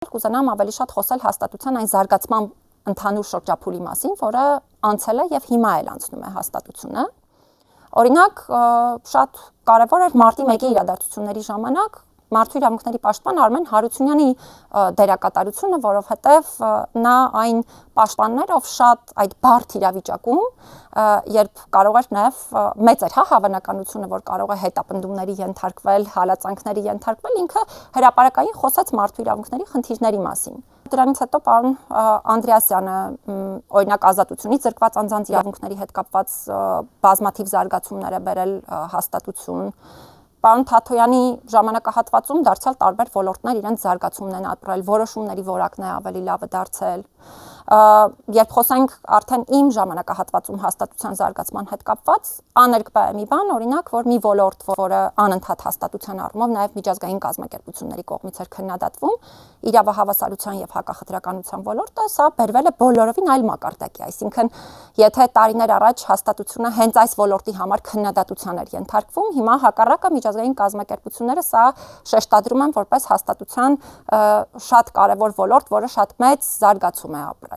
Կուզենամ ավելի շատ խոսել հաստատության այն զարգացման ընդհանուր շրջափուլի մասին, որը անցել է եւ հիմա էլ անցնում է հաստատությունը։ Օրինակ, շատ կարևոր էր մարտի 1-ի իրադարձությունների ժամանակ Մարդու իրավունքների պաշտպան Արմեն Հարությունյանի դերակատարությունը, որովհետև նա այն պաշտպանն էր, ով շատ այդ բարդ իրավիճակում, երբ կարող էր նաև մեծ էր հավանականությունը, որ կարող է հետապնդումների ենթարկվել, հալածանքների ենթարկվել, ինքը հրապարակային խոսեց մարդու իրավունքների խնդիրների մասին։ Դրանից հետո պարոն Անդրեասյանը օրինակ ազատությունից զրկված անձանց իրավունքների հետ կապված բազմաթիվ զարգացումներ է բերել հաստատություն։ Պարոն Թաթոյանի ժամանակահատվածում դարձյալ տարբեր ոլորտներ իրենց զարգացումն են ապրել, որոշումների որակն է ավելի լավը դարձել։ Երբ խոսենք արդեն իմ ժամանակահատվածում հաստատության զարգացման հետ կապված, աներկբա է մի բան, օրինակ, որ մի ոլորտ, որը անընդհատ հաստատության առումով նաև միջազգային կազմակերպությունների կողմից էր քննադատվում, իրավահավասարության եւ հակախտրականության ոլորտը, սա բերվել է բոլորովին այլ մակարդակի, այսինքն, եթե տարիներ առաջ հաստատությունը հենց այս ոլորտի համար քննադատության էր ենթարկվում, հիմա հակառակը միջազգային կազմակերպությունները սա շեշտադրում են որպես հաստատության շատ կարևոր ոլորտ, որը շատ մեծ զարգացում է ապրել։